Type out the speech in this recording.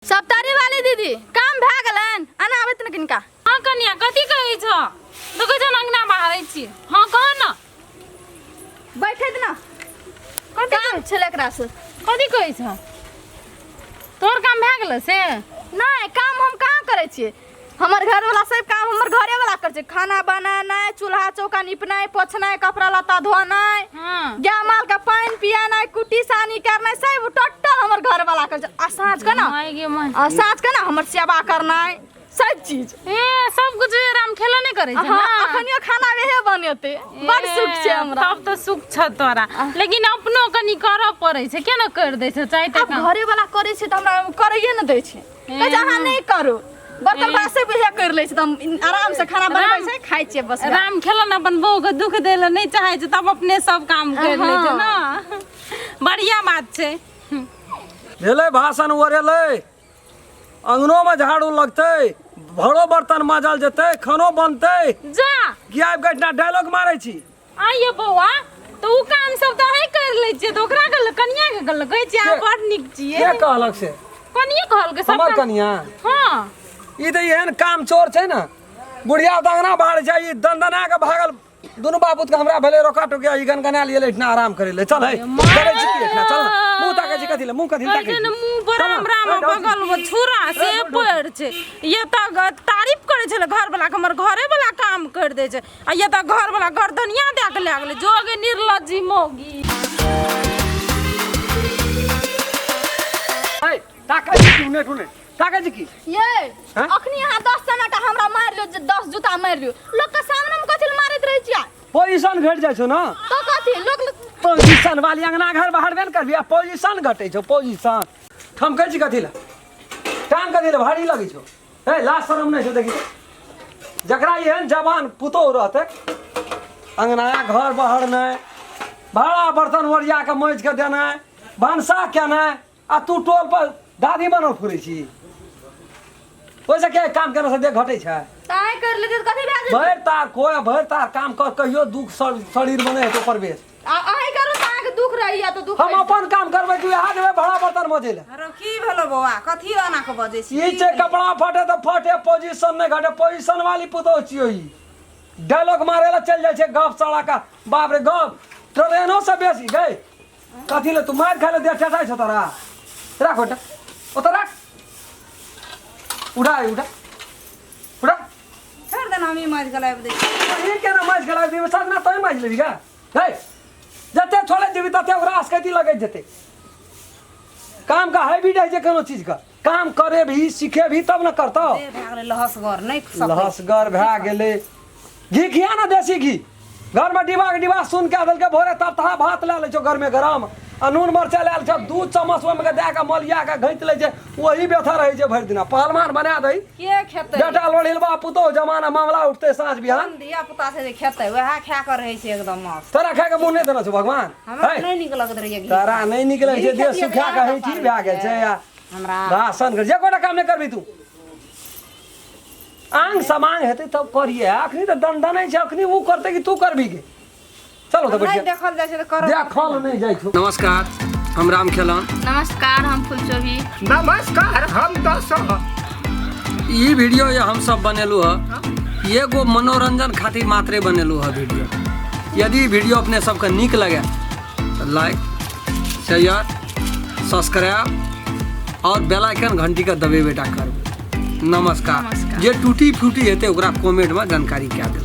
सप्तारी वाली दीदी काम भए गेलन आना आबैत न किनका। हां कन्या कथि कहै छ तो कह जन अंगना बाहरै छी। हां कह न बैठे न कथि काम छले एकरा से कथि कहै छ तोर काम भए गेल से नहीं काम हम कहाँ करे छिए। हमर घर वाला सब काम हमर घरे वाला कर छे। खाना बनाना चूल्हा चौका निपनाय पोछनाय कपड़ा लत्ता धोनाय गाय माल का पानी पियाना कुटी सानी करना सब टोटल हमर घर वाला कर छे। आ साँझ के ना साँझ के ना हमर सेवा करनाय सब चीज ए सब कुछ राम खेला नहीं करे छ ना। अखनियो खाना वेहे बनेते बड़ सुख छे हमरा। तब तो सुख छ तोरा लेकिन अपनो कनी करऽ पड़ै छै केना कर दै छ चाहे त घरे वाला करे छे त हमरा करैए न दै छे। कहे अहाँ नहीं करू बर्तन बासे भी कर ले त आराम से खाना बनबै छै खाइ छिए बस। राम खेला न अपन बहू के दुख देले नहीं चाहे छ तब अपने सब काम कर ले छ ना बढ़िया बात छै। भेलै भाषण ओरेलै अंगनो में झाड़ू लगते भरो बर्तन माजल जेते खानो बनते जा कि आबि के इतना डायलॉग मारै छी। आइए बौआ तो उ काम सब त है कर ले छिए तो ओकरा गल कन्या के गल कहै छी आ बड़ निक छिए के कहलक से कन्या कहल के सब हमर कन्या हां ई त एहन काम चोर छै ना बुढ़िया दांगना बाहर जाई दंदना के भागल दुनु बापूत के हमरा भेले रोका टोकिया ई गनगना लिए इतना आराम करे ले चल है करे छी कि इतना चल मुंह ताके छी कथि ले मुंह कथि ताके कहै मुंह पर राम बगल में छुरा से पड़ छै ये त तारीफ करे छले घर वाला के हमर घरे वाला काम कर दे छै आ ये त घर वाला गर्दनिया दे के ले गेले जोगे निर्लज्जी मोगी। ए ताके छी ने टुने ताके छी की ये अखनी यहाँ 10 टमाटा हमरा मार लियो 10 जूता मार लियो लोग के सामने में कथि मारत रही छिया। पोजीशन घट जाय छौ ना तो कथि लोग पोजीशन वाली अंगना घर बाहर बेन करबी आ पोजीशन घटे छौ पोजीशन हम कहै छी कथि ले टांग कथि ले भारी लगै छौ। ए लाज शरम नहीं छौ देखी जकरा एहन जवान पुतो रहते अंगना घर बाहर नहीं भाड़ा बर्तन ओरिया के माँज के देना भनसा केना आ तू टोल पर दादी बनल फुरै छी ओइसे के काम करने से देख घटे छै। ताई कर लेते तो कथि भए जेतै भर तार काम कर कहियो दुख शरीर बने है तो परवेश आही करू ताई के दुख रहिया तो दुख हम अपन काम करबै तू यहाँ देबे भाड़ा बर्तन मजे ले। अरे की भेलो बौआ कथि आना के बजे छी ई छै कपड़ा फटे तो फटे पोजीशन नहीं घटे पोजीशन वाली पुतो छियो ई डायलॉग मारे ला चल जाय छै गप सड़ा का बाप रे गप ट्रेनो से बेसी गए कथि ले तू मार खा ले दे ठेठाई छ तोरा राख ओटा ओ तो राख उड़ा उड़ा उड़ा छोड़ देना हम माज गलाब दे ये केना माछ गला दे साजना तोय माछ लेबी का हे जते छोड़े जेबी तते ओकरा आसकती लगे जते काम का है भी जाय जे कोनो चीज का काम करे भी सीखे भी तब न करतो। भए गेलै लहसगर नहीं सकै लहसगर भए गेले घी खिया ना देसी घी घर में डिब्बा के डिब्बा सुन के देल के भोरे तब तहा भात ले ले छो घर में गरम आ नून मरचा ले छो 2 चम्मच ओमे के दे के मलिया के घैंट ले जे वही बेथा रहे जे भर दिना पहलवान बना दई के खेतै बेटा लोढ़िलबा पुतो जमाना मामला उठते साँझ बिहान दिया पुता से जे खेतै वएह खा के रहै छै एकदम मस्त। तोरा खाए के मुंह नहीं देना छो भगवान हमरा नहीं नीक लगत रहैया घी तारा नहीं निकले छै देह सुखा के है छी भए गेल छै या हमरा राशन कर जे कोटा काम नहीं करबी तू आंग समांग हेतै तब करिए अखनी तो दंडा नहीं छै अखनी वो करते कि तू करबी के चलो तो नहीं बैठ देखल जाय छै त कर देखल नहीं जाय छो। नमस्कार हम राम खेलन नमस्कार हम फुलचोभी नमस्कार हम दस ई वीडियो ये हम सब बनेलू है एगो मनोरंजन खातिर मात्रे बनेलू है वीडियो। यदि वीडियो अपने सबके नीक लगे तो लाइक शेयर सब्सक्राइब और बेल आइकन घंटी का दबे बेटा करबे। नमस्कार जे टूटी फूटी हेते ओकरा कमेंट में जानकारी क्या दे।